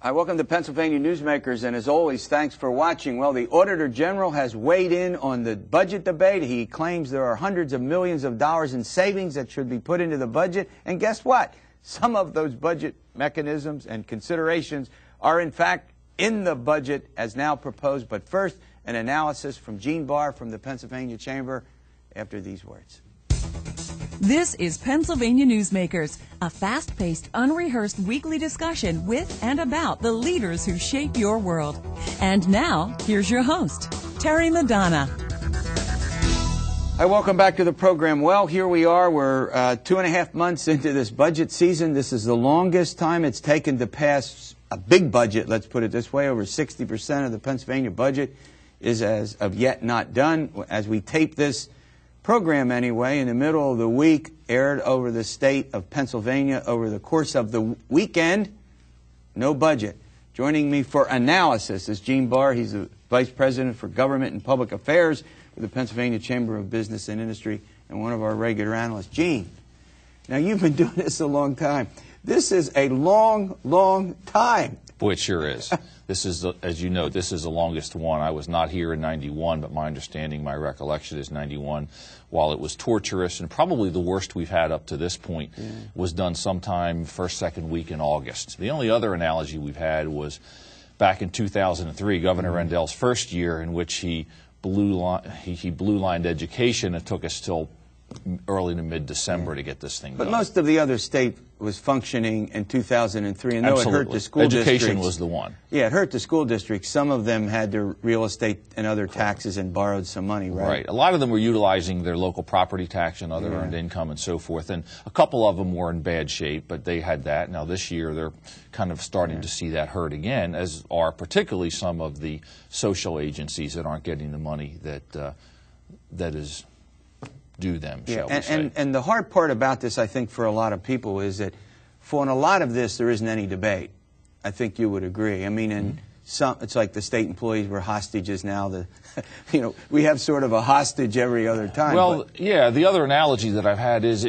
Hi, welcome to Pennsylvania Newsmakers, and as always, thanks for watching. Well, the Auditor General has weighed in on the budget debate. He claims there are hundreds of millions of dollars in savings that should be put into the budget, and guess what? Some of those budget mechanisms and considerations are, in fact, in the budget as now proposed. But first, an analysis from Gene Barr from the Pennsylvania Chamber after these words. This is Pennsylvania Newsmakers, a fast-paced, unrehearsed weekly discussion with and about the leaders who shape your world. And now, here's your host, Terry Madonna. Hi, welcome back to the program. Well, here we are. We're 2.5 months into this budget season. This is the longest time it's taken to pass a big budget, let's put it this way. Over 60% of the Pennsylvania budget is as of yet not done. As we tape this program anyway, in the middle of the week, aired over the state of Pennsylvania over the course of the weekend. No budget. Joining me for analysis is Gene Barr. He's the Vice President for Government and Public Affairs with the Pennsylvania Chamber of Business and Industry and one of our regular analysts. Gene, now you've been doing this a long time. This is a long, long time. Boy, it sure is. This is, as you know, this is the longest one. I was not here in '91, but my understanding, my recollection is '91. While it was torturous and probably the worst we've had up to this point, was done sometime first, second week in August. The only other analogy we've had was back in 2003, Governor Rendell's first year, in which he blue-lined education. It took us till early to mid-December to get this thing done. But most of the other state was functioning in 2003, and though Absolutely. It hurt the school districts. Education was the one. Yeah, it hurt the school districts. Some of them had their real estate and other taxes and borrowed some money, right? Right. A lot of them were utilizing their local property tax and other earned income and so forth, and a couple of them were in bad shape, but they had that. Now this year they're kind of starting to see that hurt again, as are particularly some of the social agencies that aren't getting the money that is due them, shall we say. And the hard part about this, I think, for a lot of people is that for a lot of this, there isn't any debate. I think you would agree. I mean, and it's like the state employees were hostages now. You know, we have sort of a hostage every other time. Well, yeah, the other analogy that I've had is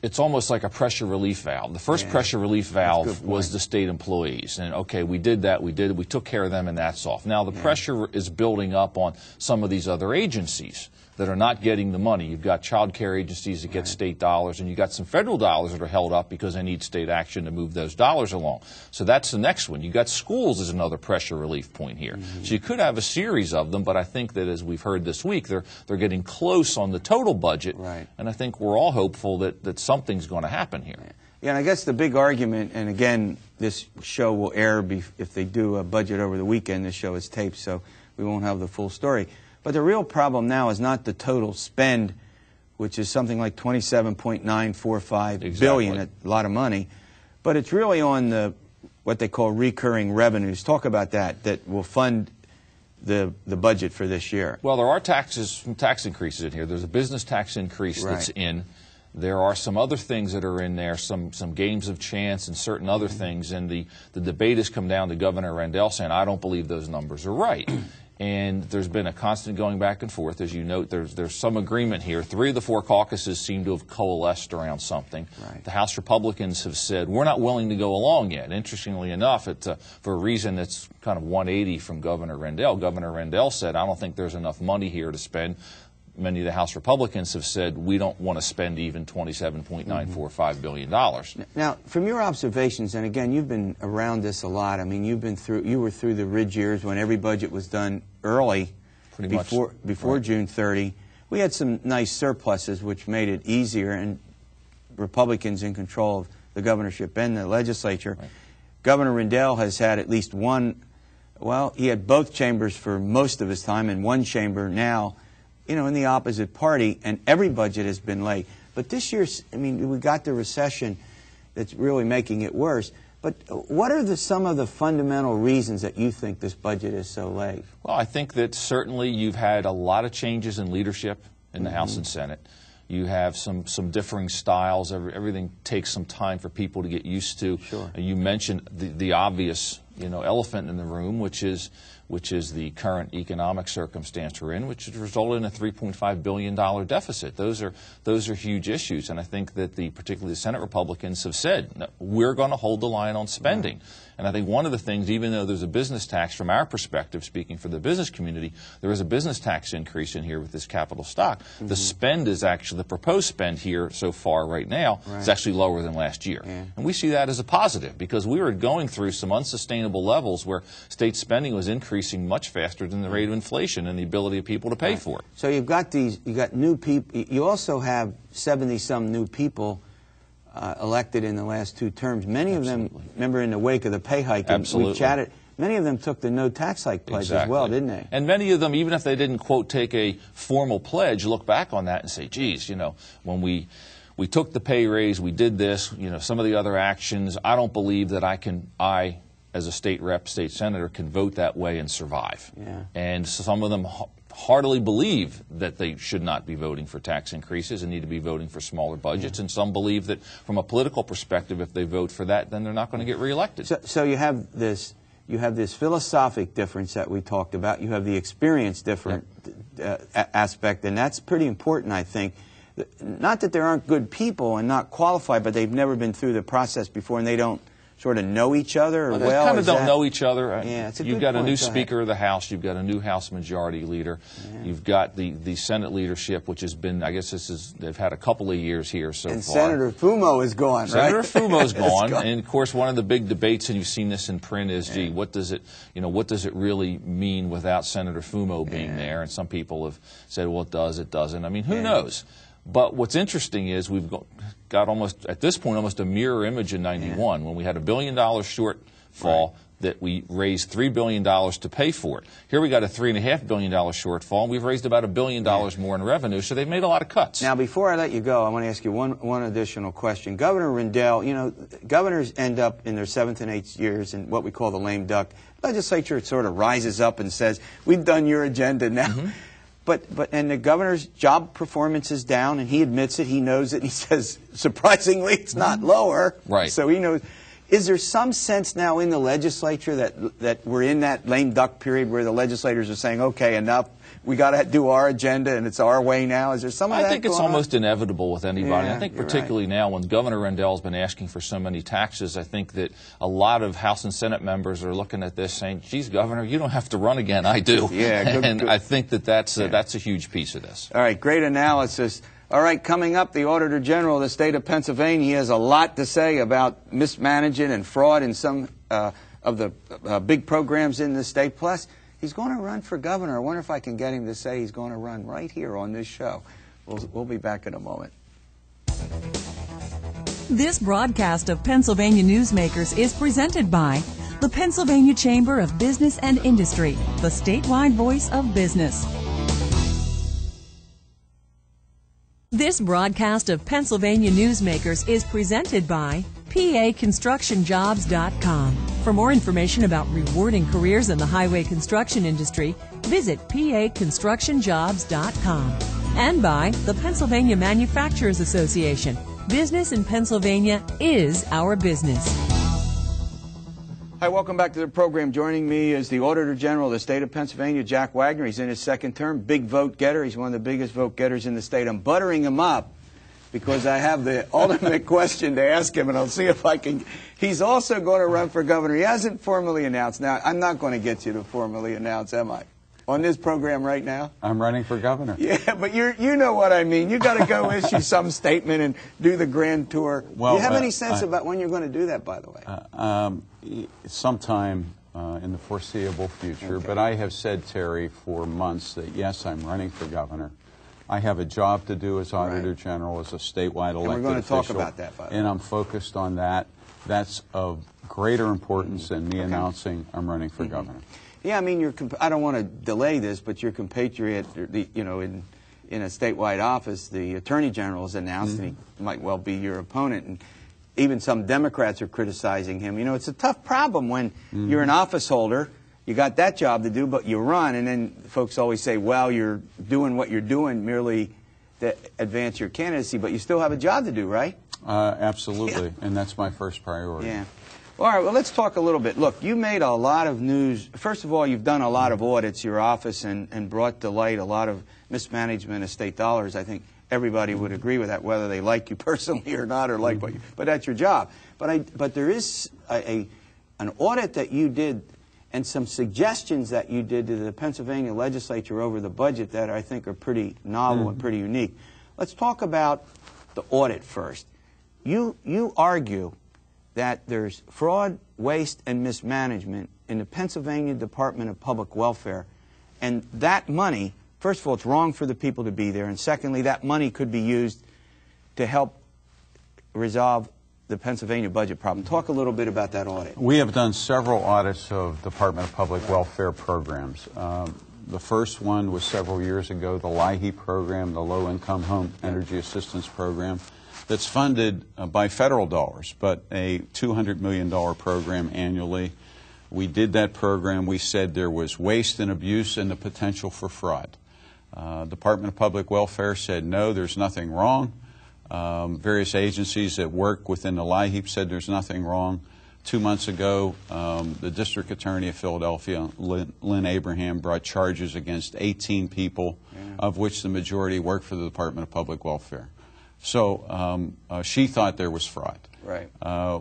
it's almost like a pressure relief valve. The first pressure relief valve was the state employees. And, okay, we did that, we took care of them, and that's off. Now the pressure is building up on some of these other agencies that are not getting the money. You've got child care agencies that get state dollars, and you've got some federal dollars that are held up because they need state action to move those dollars along. So that's the next one. You've got schools as another pressure relief point here. So you could have a series of them, but I think that as we've heard this week, they're getting close on the total budget, and I think we're all hopeful that something's going to happen here. Yeah, and I guess the big argument, and again, this show will air if they do a budget over the weekend. This show is taped, so we won't have the full story. But the real problem now is not the total spend, which is something like $27.945 billion, a lot of money, but it's really on what they call recurring revenues. Talk about that will fund the budget for this year. Well, there are tax increases in here. There's a business tax increase that's in. There are some other things that are in there, some games of chance and certain other things, and the debate has come down to Governor Rendell saying, I don't believe those numbers are right. And there's been a constant going back and forth. As you note, there's some agreement here. 3 of the 4 caucuses seem to have coalesced around something. The House Republicans have said, we're not willing to go along yet. Interestingly enough, for a reason that's kind of 180 from Governor Rendell. Governor Rendell said, I don't think there's enough money here to spend. Many of the House Republicans have said, we don't want to spend even $27.945 billion. Now, from your observations, and again, you've been around this a lot. I mean, you were through the Ridge years when every budget was done early, before June 30. We had some nice surpluses, which made it easier, and Republicans in control of the governorship and the legislature. Governor Rendell has had at least one, well, he had both chambers for most of his time, and one chamber now, you know, in the opposite party, and every budget has been late. But this year, I mean, we got the recession that's really making it worse. But what are some of the fundamental reasons that you think this budget is so late? Well, I think that certainly you've had a lot of changes in leadership in the House and Senate. You have some differing styles. Everything takes some time for people to get used to. You mentioned the obvious, elephant in the room, which is which is the current economic circumstance we're in, which has resulted in a $3.5 billion deficit. Those are huge issues, and I think that particularly the Senate Republicans have said, no, we're going to hold the line on spending. Right. And I think one of the things, even though there's a business tax, from our perspective, speaking for the business community, there is a business tax increase in here with this capital stock. Mm-hmm. The spend is actually, the proposed spend here so far right now is actually lower than last year. Yeah. And we see that as a positive, because we were going through some unsustainable levels where state spending was increasing much faster than the rate of inflation and the ability of people to pay for it. So you've got new people. You also have 70-some new people elected in the last 2 terms. Many of them, remember in the wake of the pay hike, and we chatted, many of them took the no tax hike pledge as well, didn't they? And many of them, even if they didn't, quote, take a formal pledge, look back on that and say, geez, when we took the pay raise, we did this, some of the other actions, I don't believe that I, as a state rep, state senator, can vote that way and survive. Yeah. And some of them heartily believe that they should not be voting for tax increases and need to be voting for smaller budgets, and some believe that from a political perspective, if they vote for that, then they're not going to get reelected. So you have this philosophic difference that we talked about. You have the experience different aspect, and that's pretty important, I think. Not that there aren't good people and not qualified, but they've never been through the process before, and they don't sort of know each other? Well, they kind of don't know each other. Yeah, it's a You've got point. a new Speaker of the House. You've got a new House Majority Leader. Yeah. You've got the Senate leadership, which has been, I guess they've had a couple of years here so far. And Senator Fumo is gone, Senator Fumo's gone. And, of course, one of the big debates, and you've seen this in print, is, gee, what does it really mean without Senator Fumo being there? And some people have said, well, it does, it doesn't. I mean, who knows? But what's interesting is we've got almost, at this point, almost a mirror image in 91 when we had $1 billion shortfall that we raised $3 billion to pay for it. Here we got a $3.5 billion shortfall, and we've raised about $1 billion more in revenue, so they've made a lot of cuts. Now, before I let you go, I want to ask you one additional question. Governor Rendell, governors end up in their 7th and 8th years in what we call the lame duck. Legislature sort of rises up and says, we've done your agenda now. Mm-hmm. And the governor's job performance is down, and he admits it, he knows it, and he says, surprisingly, it's not lower. Right. So he knows. Is there some sense now in the legislature that we're in that lame duck period where the legislators are saying, okay, enough, we got to do our agenda, and it's our way now? Is there some of that I think it's almost inevitable with anybody. Yeah, I think particularly now when Governor Rendell's been asking for so many taxes, I think that a lot of House and Senate members are looking at this saying, geez, Governor, you don't have to run again. I do. Yeah, good. I think that's a huge piece of this. All right, great analysis. All right, coming up, the Auditor General of the state of Pennsylvania. He has a lot to say about mismanaging and fraud in some of the big programs in the state. Plus, he's going to run for governor. I wonder if I can get him to say he's going to run right here on this show. We'll be back in a moment. This broadcast of Pennsylvania Newsmakers is presented by the Pennsylvania Chamber of Business and Industry, the statewide voice of business. This broadcast of Pennsylvania Newsmakers is presented by PAConstructionJobs.com. For more information about rewarding careers in the highway construction industry, visit PAConstructionJobs.com. And by the Pennsylvania Manufacturers Association. Business in Pennsylvania is our business. Hi, welcome back to the program. Joining me is the Auditor General of the state of Pennsylvania, Jack Wagner. He's in his 2nd term, big vote getter. He's one of the biggest vote getters in the state. I'm buttering him up because I have the ultimate question to ask him, and I'll see if I can. He's also going to run for governor. He hasn't formally announced. Now, I'm not going to get you to formally announce, am I? On this program right now? I'm running for governor. Yeah, but you know what I mean. You got to go issue some statement and do the grand tour. Well, do you have any sense about when you're going to do that, by the way? Sometime in the foreseeable future. Okay. But I have said, Terry, for months that, yes, I'm running for governor. I have a job to do as Auditor General, as a statewide elected official. We're going to talk about that, by the way. And I'm focused on that. That's of greater importance than me announcing I'm running for governor. Yeah, I mean, I don't want to delay this, but your compatriot, in a statewide office, the Attorney General has announced, and he might well be your opponent, and even some Democrats are criticizing him. It's a tough problem when you're an office holder, you got that job to do, but you run, and then folks always say, well, you're doing what you're doing merely to advance your candidacy, but you still have a job to do, right? Absolutely, and that's my first priority. Yeah. All right, well, let's talk a little bit. Look, you made a lot of news. First of all, you've done a lot of audits, your office, and brought to light a lot of mismanagement of state dollars. I think everybody would agree with that, whether they like you personally or not, or like what you, but that's your job. But there is an audit that you did and some suggestions that you did to the Pennsylvania legislature over the budget that I think are pretty novel and pretty unique. Let's talk about the audit first. You argue that there's fraud, waste, and mismanagement in the Pennsylvania Department of Public Welfare, and that money, first of all, it's wrong for the people to be there, and secondly, that money could be used to help resolve the Pennsylvania budget problem. Talk a little bit about that audit. We have done several audits of Department of Public Welfare programs. The first one was several years ago, the LIHEAP program, the Low Income Home Energy Assistance Program, that's funded by federal dollars, but a $200 million program annually. We did that program. We said there was waste and abuse and the potential for fraud. Department of Public Welfare said, no, there's nothing wrong. Various agencies that work within the LIHEAP said there's nothing wrong. 2 months ago, the District Attorney of Philadelphia, Lynn Abraham, brought charges against 18 people, of which the majority work for the Department of Public Welfare. So she thought there was fraud. Right.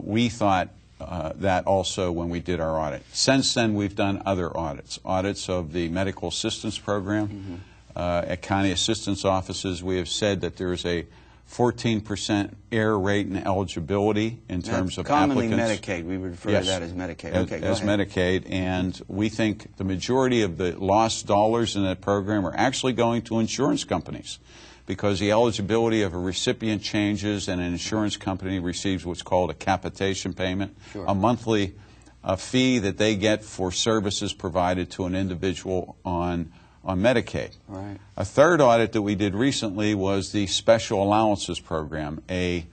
We thought that also when we did our audit. Since then, we've done other audits. Audits of the medical assistance program. At county assistance offices, we have said that there is a 14% error rate in eligibility in terms of commonly applicants. Medicaid. We would refer to that as Medicaid. Okay, as Medicaid, and we think the majority of the lost dollars in that program are actually going to insurance companies, because the eligibility of a recipient changes and an insurance company receives what's called a capitation payment, a monthly fee that they get for services provided to an individual on Medicaid. Right. A third audit that we did recently was the Special Allowances Program, a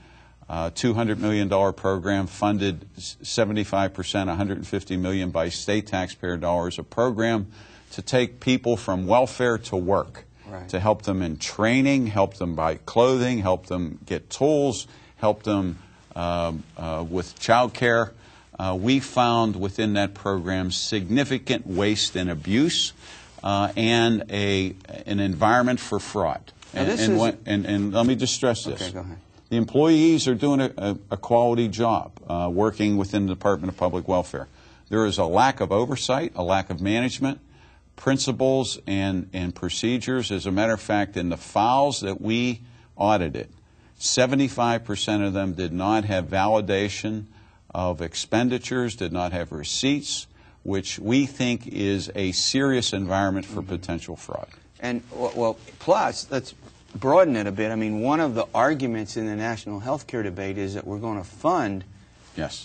$200 million program funded 75%, $150 million by state taxpayer dollars, a program to take people from welfare to work. Right. To help them in training, help them buy clothing, help them get tools, help them with child care. We found within that program significant waste and abuse and an environment for fraud. And let me just stress this. Okay, go ahead. The employees are doing a quality job working within the Department of Public Welfare. There is a lack of oversight, a lack of management, principles and procedures. As a matter of fact, in the files that we audited, 75% of them did not have validation of expenditures, did not have receipts, which we think is a serious environment for potential fraud. And, well, plus, let's broaden it a bit. I mean, one of the arguments in the national health care debate is that we're going to fund,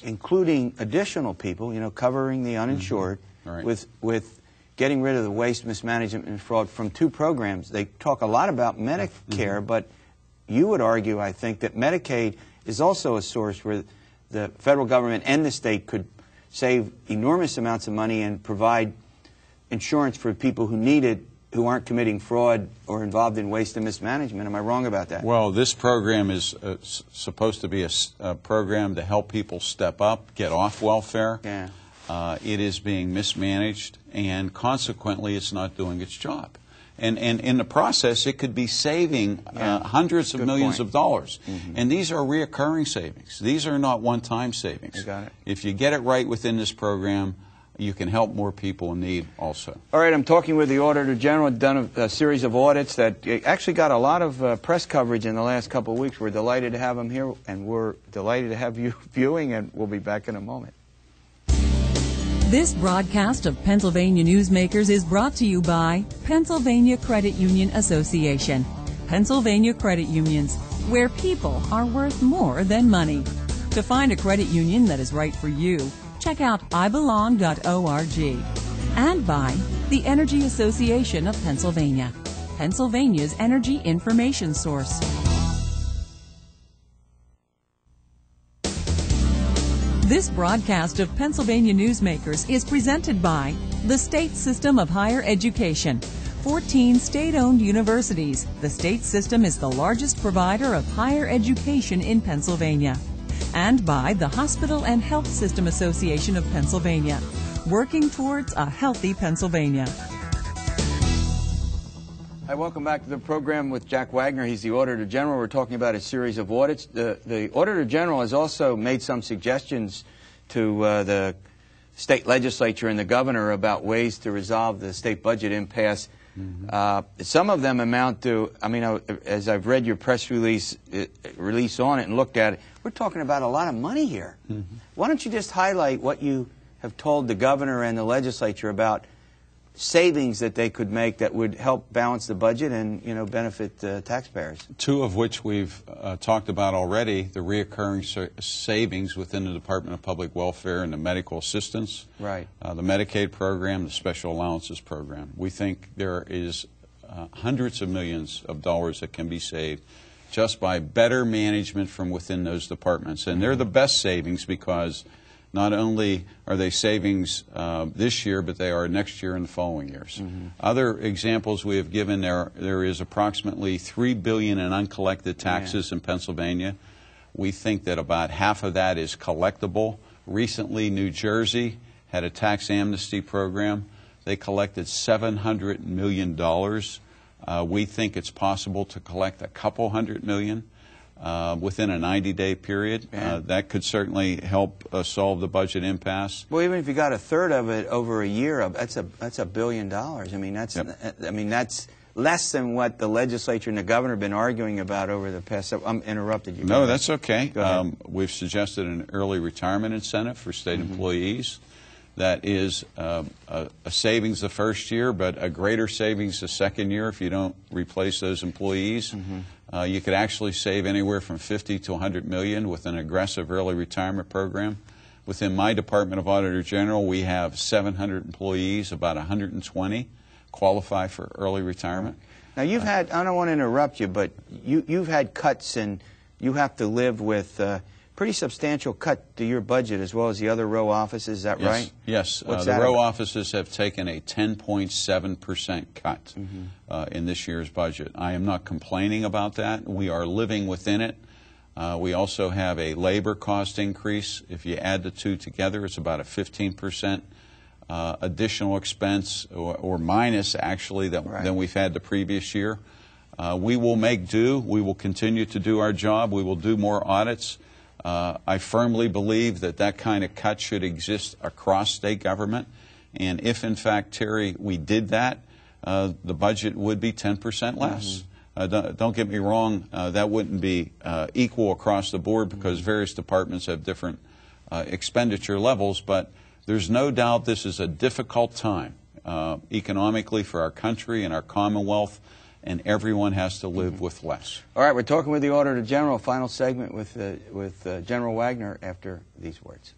including additional people, you know, covering the uninsured, with getting rid of the waste, mismanagement, and fraud from two programs. They talk a lot about Medicare, but you would argue, I think, that Medicaid is also a source where the federal government and the state could save enormous amounts of money and provide insurance for people who need it, who aren't committing fraud or involved in waste and mismanagement. Am I wrong about that? Well, this program is supposed to be a program to help people step up, get off welfare. Yeah. It is being mismanaged, and consequently, it's not doing its job. And in the process, it could be saving hundreds of millions of dollars. And these are reoccurring savings. These are not one-time savings. You got it. If you get it right within this program, you can help more people in need also. All right, I'm talking with the Auditor General, done a series of audits that actually got a lot of press coverage in the last couple of weeks. We're delighted to have him here, and we're delighted to have you viewing, and we'll be back in a moment. This broadcast of Pennsylvania Newsmakers is brought to you by Pennsylvania Credit Union Association. Pennsylvania Credit Unions, where people are worth more than money. To find a credit union that is right for you, check out ibelong.org. And by the Energy Association of Pennsylvania, Pennsylvania's energy information source. This broadcast of Pennsylvania Newsmakers is presented by the State System of Higher Education. 14 state-owned universities. The state system is the largest provider of higher education in Pennsylvania. and by the Hospital and Health System Association of Pennsylvania, working towards a healthy Pennsylvania. Hi, welcome back to the program with Jack Wagner. He's the Auditor General. We're talking about a series of audits. The Auditor General has also made some suggestions to the state legislature and the governor about ways to resolve the state budget impasse. Some of them amount to, I mean, as I've read your press release on it and looked at it, we're talking about a lot of money here. Why don't you just highlight what you have told the governor and the legislature about savings that they could make that would help balance the budget and, you know, benefit taxpayers? Two of which we've talked about already, the reoccurring savings within the Department of Public Welfare and the medical assistance, right? The Medicaid program, the special allowances program. We think there is hundreds of millions of dollars that can be saved just by better management from within those departments. And they're the best savings because not only are they savings this year, but they are next year and the following years. Other examples we have given, there is approximately $3 billion in uncollected taxes in Pennsylvania. We think that about half of that is collectible. Recently, New Jersey had a tax amnesty program. They collected $700 million. We think it's possible to collect a couple $100 million. Within a 90-day period. That could certainly help solve the budget impasse. Well, even if you got a third of it over a year, that's $1 billion. I mean, that's less than what the legislature and the governor have been arguing about over the past. I'm interrupted you. No, that's okay. We've suggested an early retirement incentive for state employees. That is a savings the first year, but a greater savings the second year if you don't replace those employees. You could actually save anywhere from $50 to $100 million with an aggressive early retirement program. Within my Department of Auditor General, we have 700 employees, about 120 qualify for early retirement. Now, you've had, I don't want to interrupt you, but you've had cuts, and you have to live with pretty substantial cut to your budget as well as the other row offices, is that right? Yes. The row offices have taken a 10.7% cut in this year's budget. I am not complaining about that. We are living within it. We also have a labor cost increase. If you add the two together, it's about a 15% additional expense, or minus, actually, than we've had the previous year. We will make do. We will continue to do our job. We will do more audits. I firmly believe that that kind of cut should exist across state government. And if, in fact, Terry, we did that, the budget would be 10% less. Don't get me wrong, that wouldn't be equal across the board because various departments have different expenditure levels, but there's no doubt this is a difficult time economically for our country and our Commonwealth, and everyone has to live with less. All right, we're talking with the Auditor General. Final segment with General Wagner after these words.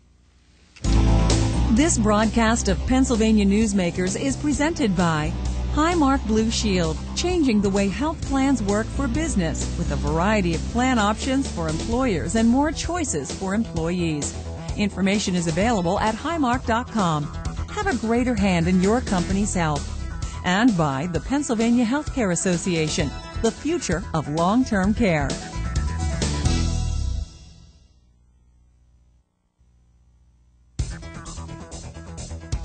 This broadcast of Pennsylvania Newsmakers is presented by Highmark Blue Shield, changing the way health plans work for business with a variety of plan options for employers and more choices for employees. Information is available at highmark.com. Have a greater hand in your company's health. And by the Pennsylvania Healthcare Association, the future of long-term care.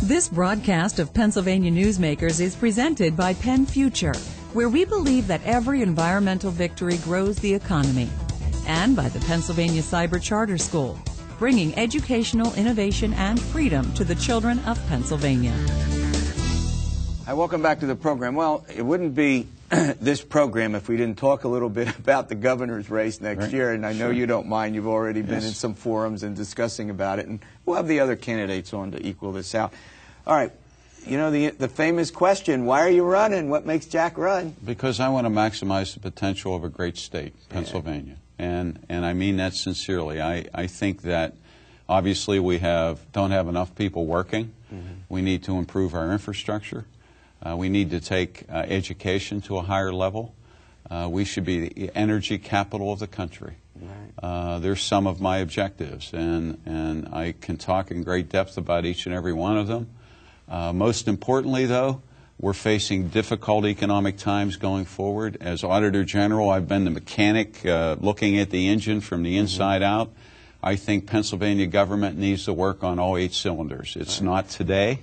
This broadcast of Pennsylvania Newsmakers is presented by Penn Future, where we believe that every environmental victory grows the economy, and by the Pennsylvania Cyber Charter School, bringing educational innovation and freedom to the children of Pennsylvania. Hi, welcome back to the program. Well, it wouldn't be this program if we didn't talk a little bit about the governor's race next year, and I know you don't mind. You've already been in some forums and discussing about it, and we'll have the other candidates on to equal this out. All right, you know the famous question, why are you running? What makes Jack run? Because I want to maximize the potential of a great state, Pennsylvania, and I mean that sincerely. I think that obviously we don't have enough people working. We need to improve our infrastructure. We need to take education to a higher level. We should be the energy capital of the country. There's some of my objectives, and I can talk in great depth about each and every one of them. Most importantly, though, we're facing difficult economic times going forward. As Auditor General, I've been the mechanic looking at the engine from the inside out. I think Pennsylvania government needs to work on all 8 cylinders. It's not today.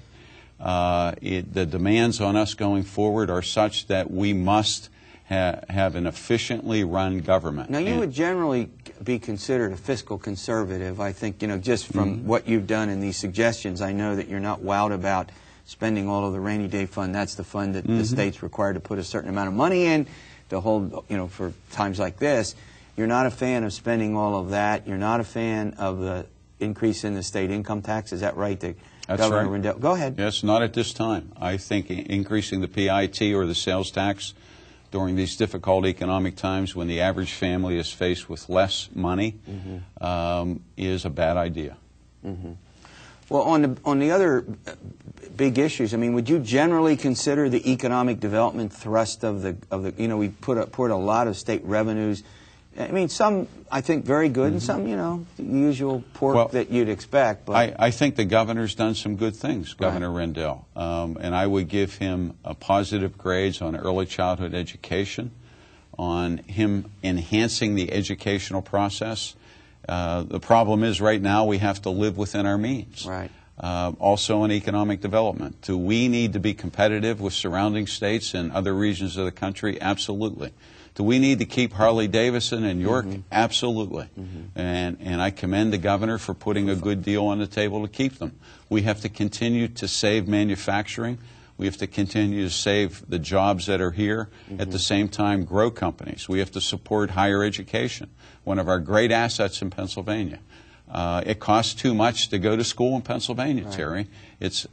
The demands on us going forward are such that we must have an efficiently run government. Now, you would generally be considered a fiscal conservative. I think, just from what you've done in these suggestions, I know that you're not wowed about spending all of the rainy day fund. That's the fund that the state's required to put a certain amount of money in to hold, for times like this. You're not a fan of spending all of that. You're not a fan of the increase in the state income tax. Is that right? That's Governor right. Rendell. Go ahead. Yes, not at this time. I think increasing the PIT or the sales tax during these difficult economic times when the average family is faced with less money is a bad idea. Well, on the other big issues, I mean, would you generally consider the economic development thrust of the we poured a lot of state revenues. I mean, some I think very good, and some the usual pork that you'd expect. But I think the governor's done some good things, Governor Rendell, and I would give him positive grades on early childhood education, on him enhancing the educational process. The problem is right now we have to live within our means. Right. Also on economic development. Do we need to be competitive with surrounding states and other regions of the country? Absolutely. Do we need to keep Harley-Davidson and York? Absolutely. And I commend the governor for putting a good deal on the table to keep them. We have to continue to save manufacturing. We have to continue to save the jobs that are here. At the same time, grow companies. We have to support higher education, one of our great assets in Pennsylvania. It costs too much to go to school in Pennsylvania, Terry.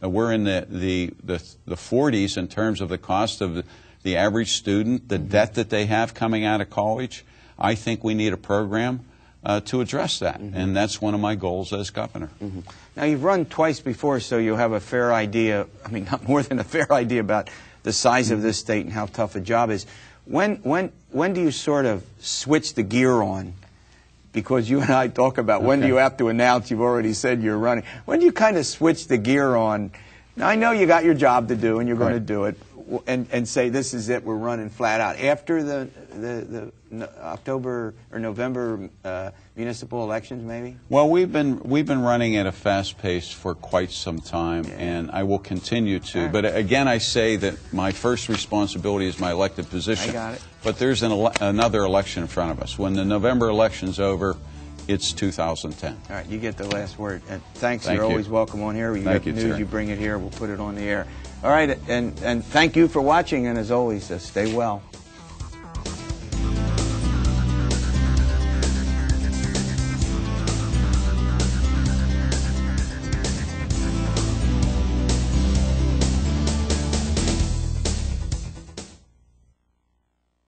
We're in the 40s in terms of the cost of the average student, the debt that they have coming out of college. I think we need a program to address that, and that's one of my goals as governor. Now, you've run twice before, so you'll have a fair idea, I mean, not more than a fair idea about the size of this state and how tough a job is. When do you sort of switch the gear on? Because you and I talk about when do you have to announce, you've already said you're running. When do you kind of switch the gear on? Now, I know you got your job to do and you're going to do it, and say this is it, we're running flat out. After the October or November municipal elections, maybe? Well, we've been running at a fast pace for quite some time, and I will continue to. But again, I say that my first responsibility is my elected position. I got it. But there's another election in front of us. When the November election's over, it's 2010. All right, you get the last word. And thanks. Thank You're you. always welcome on here. You Thank got you, news, Terry. you bring it here. We'll put it on the air. All right, and thank you for watching, and as always, stay well.